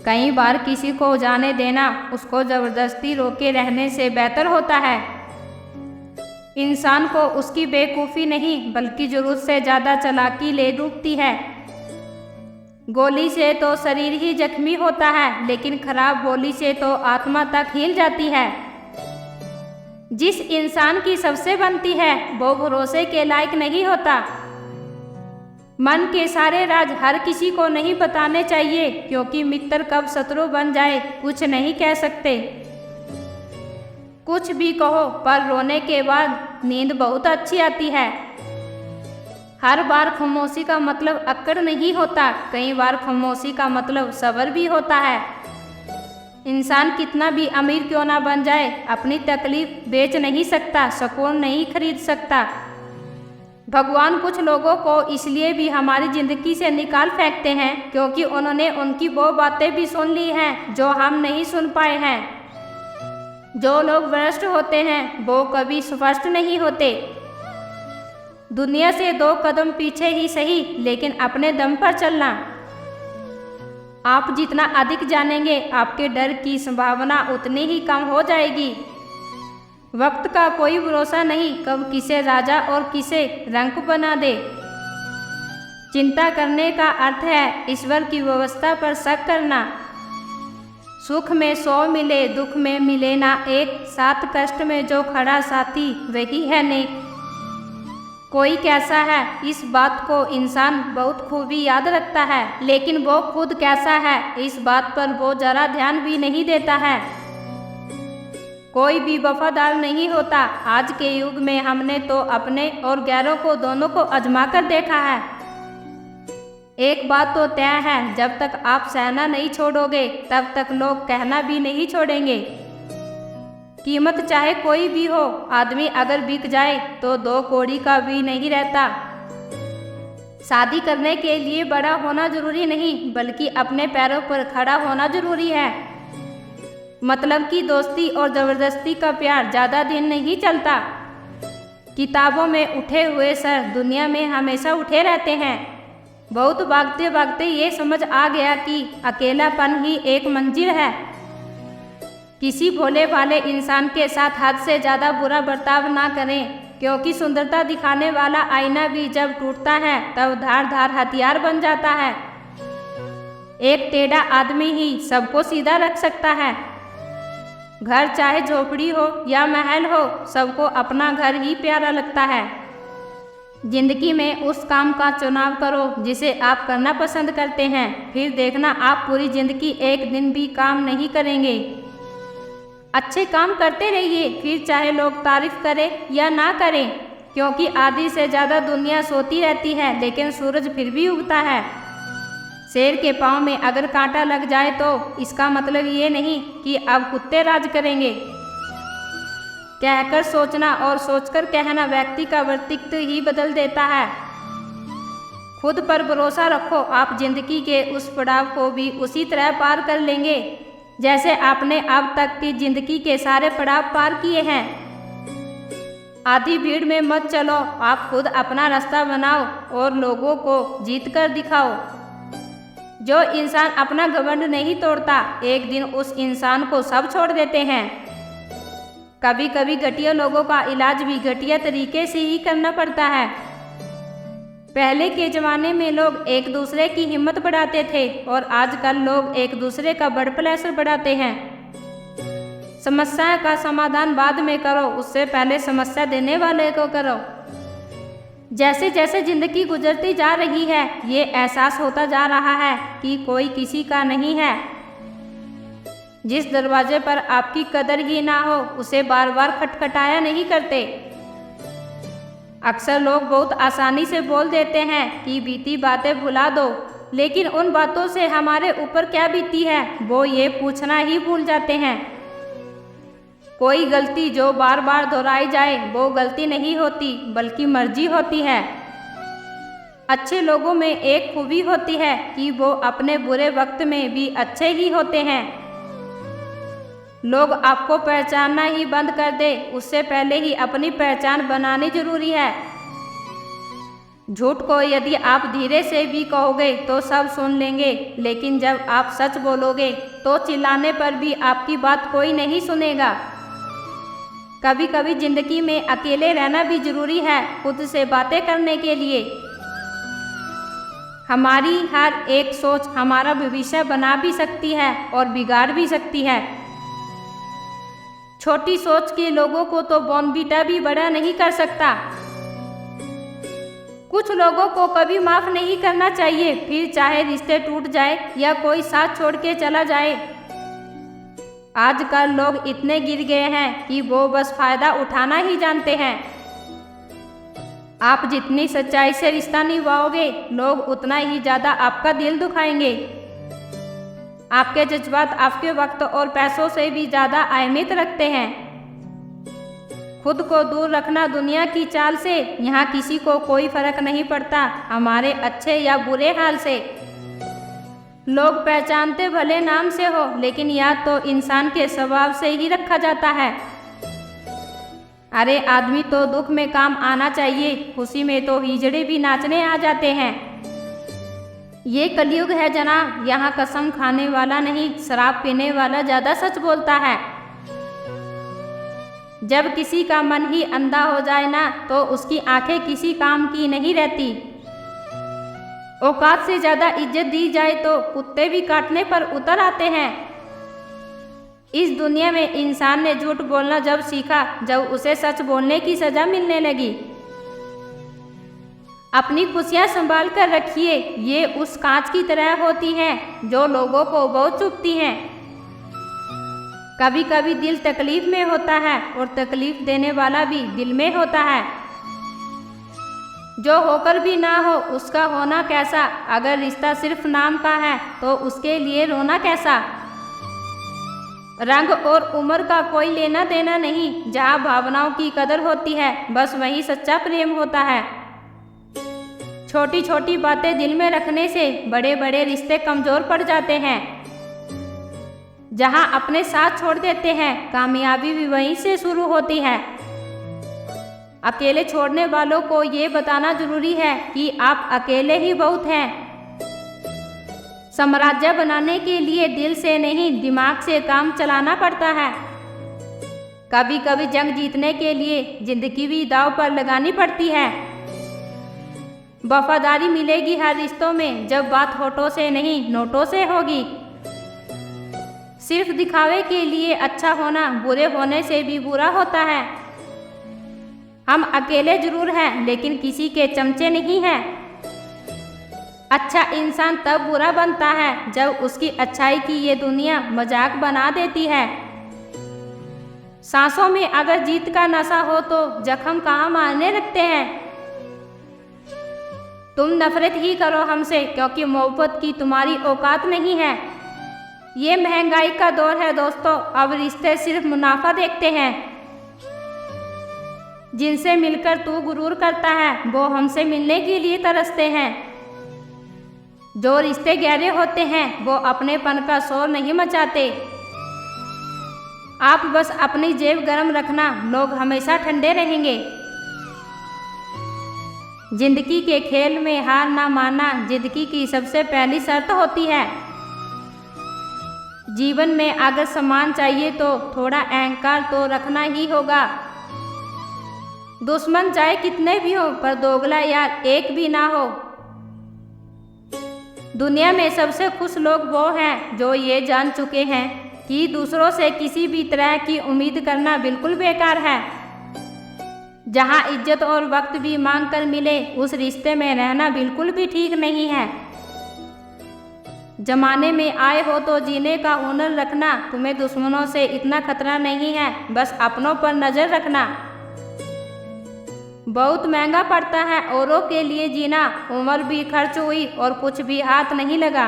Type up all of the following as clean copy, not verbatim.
कई बार किसी को जाने देना उसको ज़बरदस्ती रोके रहने से बेहतर होता है। इंसान को उसकी बेवकूफ़ी नहीं बल्कि ज़रूरत से ज़्यादा चालाकी ले डूबती है। गोली से तो शरीर ही जख्मी होता है, लेकिन खराब बोली से तो आत्मा तक हिल जाती है। जिस इंसान की सबसे बनती है वो भरोसे के लायक नहीं होता। मन के सारे राज हर किसी को नहीं बताने चाहिए, क्योंकि मित्र कब शत्रु बन जाए कुछ नहीं कह सकते। कुछ भी कहो पर रोने के बाद नींद बहुत अच्छी आती है। हर बार खामोशी का मतलब अक्कड़ नहीं होता, कई बार खामोशी का मतलब सब्र भी होता है। इंसान कितना भी अमीर क्यों ना बन जाए, अपनी तकलीफ बेच नहीं सकता, सुकून नहीं खरीद सकता। भगवान कुछ लोगों को इसलिए भी हमारी ज़िंदगी से निकाल फेंकते हैं क्योंकि उन्होंने उनकी वो बातें भी सुन ली हैं जो हम नहीं सुन पाए हैं। जो लोग भ्रष्ट होते हैं वो कभी स्पष्ट नहीं होते। दुनिया से 2 कदम पीछे ही सही, लेकिन अपने दम पर चलना। आप जितना अधिक जानेंगे आपके डर की संभावना उतनी ही कम हो जाएगी। वक्त का कोई भरोसा नहीं, कब किसे राजा और किसे रंक बना दे। चिंता करने का अर्थ है ईश्वर की व्यवस्था पर शक करना। सुख में 100 मिले, दुख में मिले ना एक, साथ कष्ट में जो खड़ा साथी वही है नेक। कोई कैसा है इस बात को इंसान बहुत खूबी याद रखता है, लेकिन वो खुद कैसा है इस बात पर वो जरा ध्यान भी नहीं देता है। कोई भी वफादार नहीं होता। आज के युग में हमने तो अपने और गैरों को दोनों को आजमा कर देखा है। एक बात तो तय है, जब तक आप सहना नहीं छोड़ोगे तब तक लोग कहना भी नहीं छोड़ेंगे। कीमत चाहे कोई भी हो, आदमी अगर बिक जाए तो 2 कौड़ी का भी नहीं रहता। शादी करने के लिए बड़ा होना जरूरी नहीं बल्कि अपने पैरों पर खड़ा होना जरूरी है। मतलब की दोस्ती और ज़बरदस्ती का प्यार ज़्यादा दिन नहीं चलता। किताबों में उठे हुए सर दुनिया में हमेशा उठे रहते हैं। बहुत भागते भागते ये समझ आ गया कि अकेलापन ही एक मंजिल है। किसी भोले भाले इंसान के साथ हद से ज़्यादा बुरा बर्ताव ना करें, क्योंकि सुंदरता दिखाने वाला आईना भी जब टूटता है तब धार हथियार बन जाता है। एक टेढ़ा आदमी ही सबको सीधा रख सकता है। घर चाहे झोपड़ी हो या महल हो, सबको अपना घर ही प्यारा लगता है। जिंदगी में उस काम का चुनाव करो जिसे आप करना पसंद करते हैं, फिर देखना आप पूरी जिंदगी एक दिन भी काम नहीं करेंगे। अच्छे काम करते रहिए, फिर चाहे लोग तारीफ करें या ना करें, क्योंकि आधी से ज़्यादा दुनिया सोती रहती है लेकिन सूरज फिर भी उगता है। शेर के पाँव में अगर कांटा लग जाए तो इसका मतलब ये नहीं कि अब कुत्ते राज करेंगे। कहकर सोचना और सोचकर कहना व्यक्ति का व्यक्तित्व ही बदल देता है। खुद पर भरोसा रखो, आप जिंदगी के उस पड़ाव को भी उसी तरह पार कर लेंगे जैसे आपने अब तक की जिंदगी के सारे पड़ाव पार किए हैं। आधी भीड़ में मत चलो, आप खुद अपना रास्ता बनाओ और लोगों को जीत कर दिखाओ। जो इंसान अपना घमंड नहीं तोड़ता, एक दिन उस इंसान को सब छोड़ देते हैं। कभी कभी घटिया लोगों का इलाज भी घटिया तरीके से ही करना पड़ता है। पहले के ज़माने में लोग एक दूसरे की हिम्मत बढ़ाते थे और आजकल लोग एक दूसरे का ब्लड प्रेशर बढ़ाते हैं। समस्या का समाधान बाद में करो, उससे पहले समस्या देने वाले को करो। जैसे जैसे जिंदगी गुजरती जा रही है ये एहसास होता जा रहा है कि कोई किसी का नहीं है। जिस दरवाजे पर आपकी कदर ही ना हो उसे बार बार खटखटाया नहीं करते। अक्सर लोग बहुत आसानी से बोल देते हैं कि बीती बातें भुला दो, लेकिन उन बातों से हमारे ऊपर क्या बीती है वो ये पूछना ही भूल जाते हैं। कोई गलती जो बार बार दोहराई जाए वो गलती नहीं होती बल्कि मर्जी होती है। अच्छे लोगों में एक खूबी होती है कि वो अपने बुरे वक्त में भी अच्छे ही होते हैं। लोग आपको पहचानना ही बंद कर दे उससे पहले ही अपनी पहचान बनानी जरूरी है। झूठ को यदि आप धीरे से भी कहोगे तो सब सुन लेंगे, लेकिन जब आप सच बोलोगे तो चिल्लाने पर भी आपकी बात कोई नहीं सुनेगा। कभी कभी जिंदगी में अकेले रहना भी जरूरी है, खुद से बातें करने के लिए। हमारी हर एक सोच हमारा भविष्य बना भी सकती है और बिगाड़ भी सकती है। छोटी सोच के लोगों को तो बॉर्नवीटा भी बड़ा नहीं कर सकता। कुछ लोगों को कभी माफ नहीं करना चाहिए, फिर चाहे रिश्ते टूट जाए या कोई साथ छोड़ के चला जाए। आजकल लोग इतने गिर गए हैं कि वो बस फायदा उठाना ही जानते हैं। आप जितनी सच्चाई से रिश्ता निभाओगे, लोग उतना ही ज़्यादा आपका दिल दुखाएंगे। आपके जज्बात आपके वक्त और पैसों से भी ज़्यादा अहमियत रखते हैं। खुद को दूर रखना दुनिया की चाल से, यहाँ किसी को कोई फर्क नहीं पड़ता हमारे अच्छे या बुरे हाल से। लोग पहचानते भले नाम से हो, लेकिन याद तो इंसान के स्वभाव से ही रखा जाता है। अरे आदमी तो दुख में काम आना चाहिए, खुशी में तो हिजड़े भी नाचने आ जाते हैं। ये कलयुग है जनाब, यहाँ कसम खाने वाला नहीं, शराब पीने वाला ज़्यादा सच बोलता है। जब किसी का मन ही अंधा हो जाए ना, तो उसकी आंखें किसी काम की नहीं रहती। औकात से ज़्यादा इज्जत दी जाए तो कुत्ते भी काटने पर उतर आते हैं। इस दुनिया में इंसान ने झूठ बोलना जब सीखा, जब उसे सच बोलने की सज़ा मिलने लगी। अपनी खुशियाँ संभाल कर रखिए, ये उस कांच की तरह होती हैं जो लोगों को बहुत चुभती हैं। कभी कभी दिल तकलीफ में होता है और तकलीफ देने वाला भी दिल में होता है। जो होकर भी ना हो उसका होना कैसा, अगर रिश्ता सिर्फ नाम का है तो उसके लिए रोना कैसा। रंग और उम्र का कोई लेना देना नहीं, जहाँ भावनाओं की कदर होती है बस वही सच्चा प्रेम होता है। छोटी छोटी बातें दिल में रखने से बड़े बड़े रिश्ते कमज़ोर पड़ जाते हैं। जहाँ अपने साथ छोड़ देते हैं, कामयाबी भी वहीं से शुरू होती है। अकेले छोड़ने वालों को ये बताना जरूरी है कि आप अकेले ही बहुत हैं। साम्राज्य बनाने के लिए दिल से नहीं, दिमाग से काम चलाना पड़ता है। कभी कभी जंग जीतने के लिए जिंदगी भी दांव पर लगानी पड़ती है। वफादारी मिलेगी हर रिश्तों में, जब बात होठों से नहीं नोटों से होगी। सिर्फ दिखावे के लिए अच्छा होना बुरे होने से भी बुरा होता है। हम अकेले जरूर हैं, लेकिन किसी के चमचे नहीं हैं। अच्छा इंसान तब बुरा बनता है जब उसकी अच्छाई की ये दुनिया मजाक बना देती है। सांसों में अगर जीत का नशा हो तो जख्म कहाँ मारने लगते हैं। तुम नफरत ही करो हमसे, क्योंकि मोहब्बत की तुम्हारी औकात नहीं है। ये महंगाई का दौर है दोस्तों, अब रिश्ते सिर्फ मुनाफा देखते हैं। जिनसे मिलकर तू गुरूर करता है वो हमसे मिलने के लिए तरसते हैं। जो रिश्ते गहरे होते हैं वो अपनेपन का शोर नहीं मचाते। आप बस अपनी जेब गर्म रखना, लोग हमेशा ठंडे रहेंगे। जिंदगी के खेल में हार ना मानना जिंदगी की सबसे पहली शर्त होती है। जीवन में अगर सम्मान चाहिए तो थोड़ा अहंकार तो रखना ही होगा। दुश्मन चाहे कितने भी हो, पर दोगला यार एक भी ना हो। दुनिया में सबसे खुश लोग वो हैं जो ये जान चुके हैं कि दूसरों से किसी भी तरह की उम्मीद करना बिल्कुल बेकार है। जहाँ इज्जत और वक्त भी मांग कर मिले, उस रिश्ते में रहना बिल्कुल भी ठीक नहीं है। जमाने में आए हो तो जीने का हुनर रखना, तुम्हें दुश्मनों से इतना खतरा नहीं है, बस अपनों पर नज़र रखना। बहुत महंगा पड़ता है औरों के लिए जीना, उम्र भी खर्च हुई और कुछ भी हाथ नहीं लगा।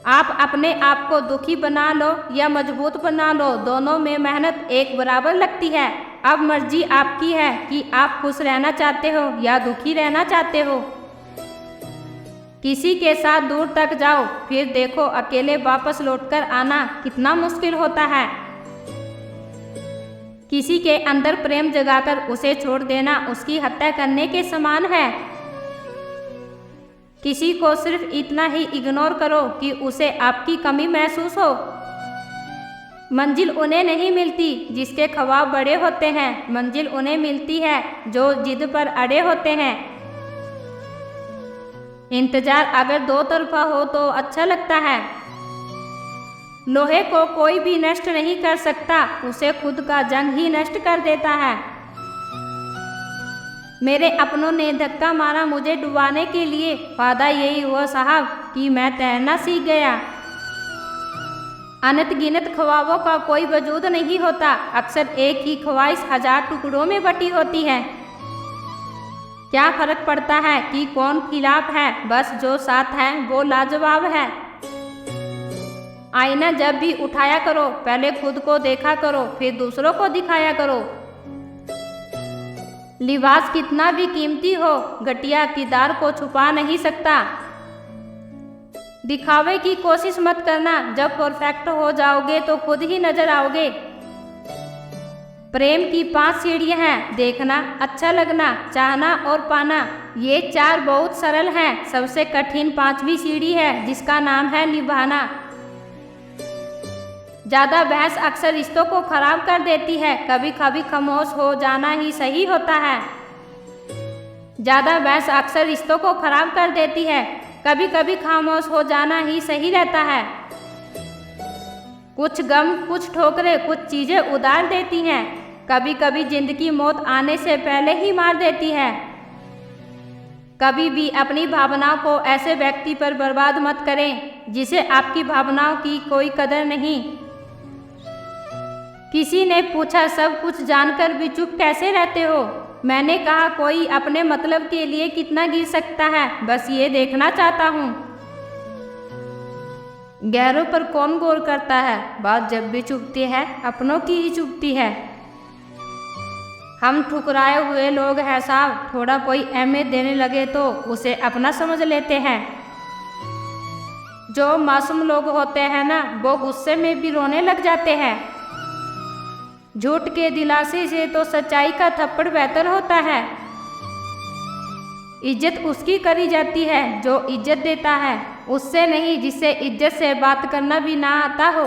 आप अपने आप को दुखी बना लो या मजबूत बना लो, दोनों में मेहनत एक बराबर लगती है। अब मर्जी आपकी है कि आप खुश रहना चाहते हो या दुखी रहना चाहते हो। किसी के साथ दूर तक जाओ, फिर देखो अकेले वापस लौटकर आना कितना मुश्किल होता है। किसी के अंदर प्रेम जगाकर उसे छोड़ देना उसकी हत्या करने के समान है। किसी को सिर्फ इतना ही इग्नोर करो कि उसे आपकी कमी महसूस हो। मंजिल उन्हें नहीं मिलती जिसके ख्वाब बड़े होते हैं, मंजिल उन्हें मिलती है जो जिद पर अड़े होते हैं। इंतजार अगर दो तरफा हो तो अच्छा लगता है। लोहे को कोई भी नष्ट नहीं कर सकता, उसे खुद का जंग ही नष्ट कर देता है। मेरे अपनों ने धक्का मारा मुझे डुबाने के लिए, फायदा यही हुआ साहब कि मैं तैरना सीख गया। अनंत गिनत ख्वाबों का कोई वजूद नहीं होता, अक्सर एक ही ख्वाहिश 1000 टुकड़ों में बटी होती है। क्या फर्क पड़ता है कि कौन खिलाफ है, बस जो साथ है वो लाजवाब है। आईना जब भी उठाया करो पहले खुद को देखा करो फिर दूसरों को दिखाया करो। लिबास कितना भी कीमती हो घटिया किरदार को छुपा नहीं सकता। दिखावे की कोशिश मत करना, जब परफेक्ट हो जाओगे तो खुद ही नजर आओगे। प्रेम की 5 सीढ़ियां हैं, देखना, अच्छा लगना, चाहना और पाना। ये 4 बहुत सरल हैं, सबसे कठिन 5वीं सीढ़ी है जिसका नाम है निभाना। ज़्यादा बहस अक्सर रिश्तों को खराब कर देती है, कभी कभी खामोश हो जाना ही सही होता है। ज़्यादा बहस अक्सर रिश्तों को खराब कर देती है, कभी कभी खामोश हो जाना ही सही रहता है। कुछ गम, कुछ ठोकरें, कुछ चीज़ें उधार देती हैं, कभी कभी जिंदगी मौत आने से पहले ही मार देती है। कभी भी अपनी भावनाओं को ऐसे व्यक्ति पर बर्बाद मत करें जिसे आपकी भावनाओं की कोई कदर नहीं। किसी ने पूछा सब कुछ जानकर भी चुप कैसे रहते हो? मैंने कहा कोई अपने मतलब के लिए कितना गिर सकता है, बस ये देखना चाहता हूँ। गैरों पर कौन गौर करता है, बात जब भी चुभती है अपनों की ही चुभती है। हम ठुकराए हुए लोग हैं साहब, थोड़ा कोई अहमियत देने लगे तो उसे अपना समझ लेते हैं। जो मासूम लोग होते हैं ना वो गुस्से में भी रोने लग जाते हैं। झूठ के दिलासे से तो सच्चाई का थप्पड़ बेहतर होता है। इज्जत उसकी करी जाती है जो इज्जत देता है, उससे नहीं जिससे इज्जत से बात करना भी ना आता हो।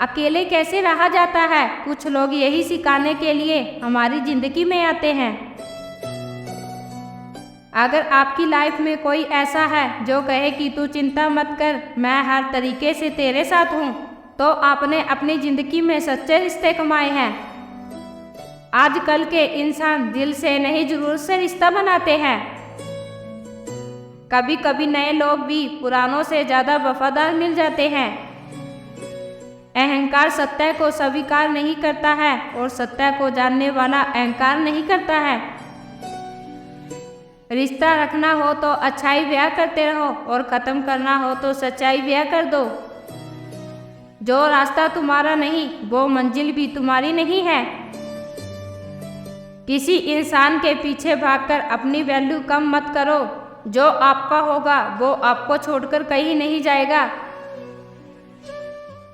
अकेले कैसे रहा जाता है, कुछ लोग यही सिखाने के लिए हमारी जिंदगी में आते हैं। अगर आपकी लाइफ में कोई ऐसा है जो कहे कि तू चिंता मत कर, मैं हर तरीके से तेरे साथ हूँ, तो आपने अपनी ज़िंदगी में सच्चे रिश्ते कमाए हैं। आजकल के इंसान दिल से नहीं ज़रूरत से रिश्ता बनाते हैं। कभी कभी नए लोग भी पुरानों से ज़्यादा वफादार मिल जाते हैं। अहंकार सत्य को स्वीकार नहीं करता है और सत्य को जानने वाला अहंकार नहीं करता है। रिश्ता रखना हो तो अच्छाई ब्याह करते रहो और ख़त्म करना हो तो सच्चाई ब्याह कर दो। जो रास्ता तुम्हारा नहीं वो मंजिल भी तुम्हारी नहीं है। किसी इंसान के पीछे भागकर अपनी वैल्यू कम मत करो, जो आपका होगा वो आपको छोड़कर कहीं नहीं जाएगा।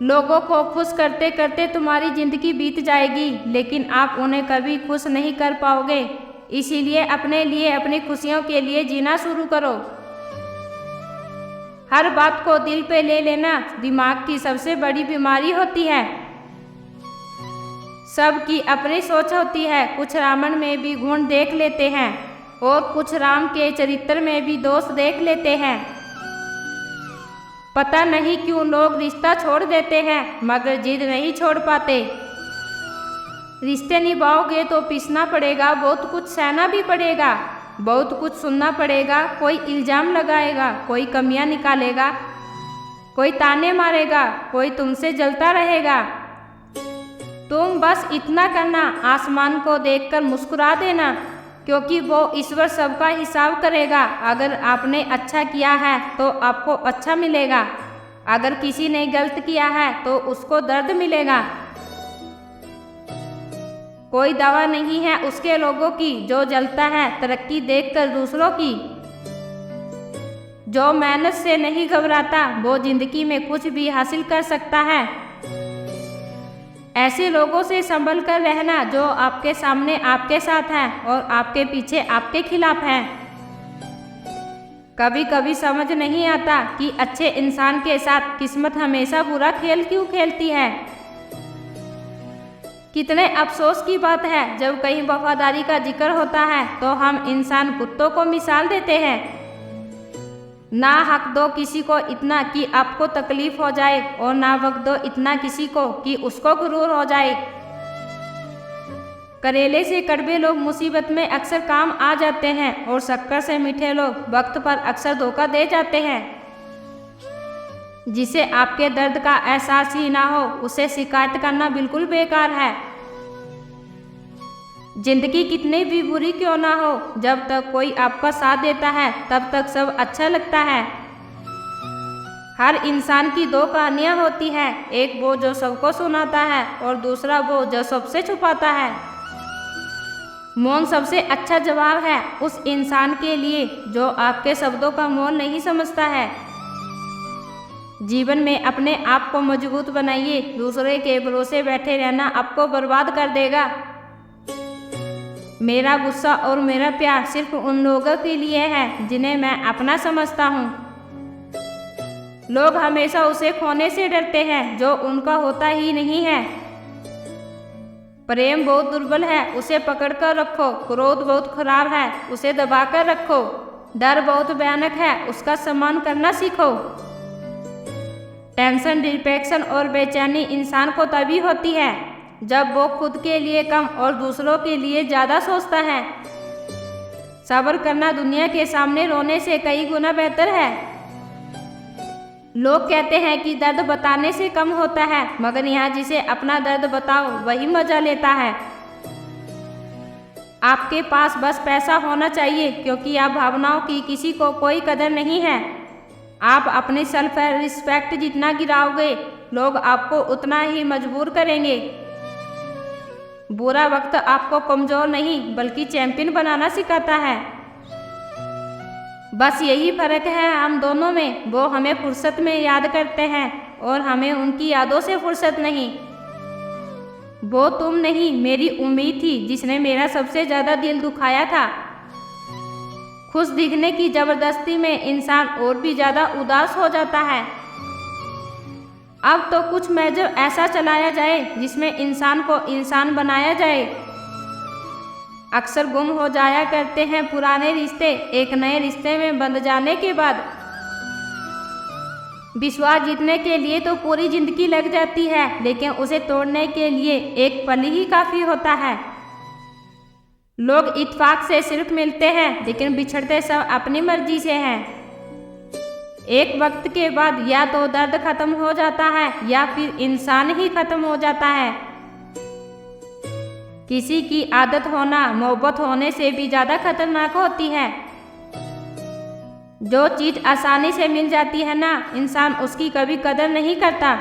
लोगों को खुश करते करते तुम्हारी जिंदगी बीत जाएगी, लेकिन आप उन्हें कभी खुश नहीं कर पाओगे। इसीलिए अपने लिए, अपनी खुशियों के लिए जीना शुरू करो। हर बात को दिल पे ले लेना दिमाग की सबसे बड़ी बीमारी होती है। सबकी अपनी सोच होती है, कुछ रावण में भी गुण देख लेते हैं और कुछ राम के चरित्र में भी दोष देख लेते हैं। पता नहीं क्यों लोग रिश्ता छोड़ देते हैं मगर जिद नहीं छोड़ पाते। रिश्ते निभाओगे तो पिसना पड़ेगा, बहुत कुछ सहना भी पड़ेगा, बहुत कुछ सुनना पड़ेगा। कोई इल्ज़ाम लगाएगा, कोई कमियां निकालेगा, कोई ताने मारेगा, कोई तुमसे जलता रहेगा। तुम बस इतना करना, आसमान को देखकर मुस्कुरा देना, क्योंकि वो ईश्वर सबका हिसाब करेगा। अगर आपने अच्छा किया है तो आपको अच्छा मिलेगा, अगर किसी ने गलत किया है तो उसको दर्द मिलेगा। कोई दवा नहीं है उसके लोगों की जो जलता है तरक्की देखकर दूसरों की। जो मेहनत से नहीं घबराता वो जिंदगी में कुछ भी हासिल कर सकता है। ऐसे लोगों से संभल कर रहना जो आपके सामने आपके साथ हैं और आपके पीछे आपके खिलाफ हैं। कभी कभी समझ नहीं आता कि अच्छे इंसान के साथ किस्मत हमेशा बुरा खेल क्यों खेलती है। कितने अफसोस की बात है जब कहीं वफादारी का जिक्र होता है तो हम इंसान कुत्तों को मिसाल देते हैं। ना हक दो किसी को इतना कि आपको तकलीफ हो जाए और ना वक्त दो इतना किसी को कि उसको गुरूर हो जाए। करेले से कड़वे लोग मुसीबत में अक्सर काम आ जाते हैं और शक्कर से मीठे लोग वक्त पर अक्सर धोखा दे जाते हैं। जिसे आपके दर्द का एहसास ही ना हो उसे शिकायत करना बिल्कुल बेकार है। जिंदगी कितनी भी बुरी क्यों ना हो, जब तक कोई आपका साथ देता है तब तक सब अच्छा लगता है। हर इंसान की दो कहानियाँ होती हैं, एक वो जो सबको सुनाता है और दूसरा वो जो सबसे छुपाता है। मौन सबसे अच्छा जवाब है उस इंसान के लिए जो आपके शब्दों का मौन नहीं समझता है। जीवन में अपने आप को मजबूत बनाइए, दूसरे के भरोसे बैठे रहना आपको बर्बाद कर देगा। मेरा गुस्सा और मेरा प्यार सिर्फ उन लोगों के लिए है जिन्हें मैं अपना समझता हूँ। लोग हमेशा उसे खोने से डरते हैं जो उनका होता ही नहीं है। प्रेम बहुत दुर्बल है, उसे पकड़ कर रखो। क्रोध बहुत खराब है, उसे दबा कर रखो। डर बहुत भयानक है, उसका सम्मान करना सीखो। टेंशन, डिप्रेशन और बेचैनी इंसान को तभी होती है जब वो खुद के लिए कम और दूसरों के लिए ज़्यादा सोचता है। सब्र करना दुनिया के सामने रोने से कई गुना बेहतर है। लोग कहते हैं कि दर्द बताने से कम होता है, मगर यहाँ जिसे अपना दर्द बताओ वही मजा लेता है। आपके पास बस पैसा होना चाहिए क्योंकि आप भावनाओं की किसी को कोई कदर नहीं है। आप अपनी सेल्फ रिस्पेक्ट जितना गिराओगे लोग आपको उतना ही मजबूर करेंगे। बुरा वक्त आपको कमजोर नहीं बल्कि चैंपियन बनाना सिखाता है। बस यही फर्क है हम दोनों में, वो हमें फुर्सत में याद करते हैं और हमें उनकी यादों से फुर्सत नहीं। वो तुम नहीं, मेरी उम्मीद थी जिसने मेरा सबसे ज़्यादा दिल दुखाया था। खुश दिखने की ज़बरदस्ती में इंसान और भी ज़्यादा उदास हो जाता है। अब तो कुछ मेजर ऐसा चलाया जाए जिसमें इंसान को इंसान बनाया जाए। अक्सर गुम हो जाया करते हैं पुराने रिश्ते एक नए रिश्ते में बंध जाने के बाद। विश्वास जीतने के लिए तो पूरी जिंदगी लग जाती है, लेकिन उसे तोड़ने के लिए एक पल ही काफ़ी होता है। लोग इत्तेफाक से सिर्फ मिलते हैं लेकिन बिछड़ते सब अपनी मर्जी से हैं। एक वक्त के बाद या तो दर्द खत्म हो जाता है या फिर इंसान ही खत्म हो जाता है। किसी की आदत होना मोहब्बत होने से भी ज़्यादा खतरनाक होती है। जो चीज़ आसानी से मिल जाती है ना, इंसान उसकी कभी कदर नहीं करता।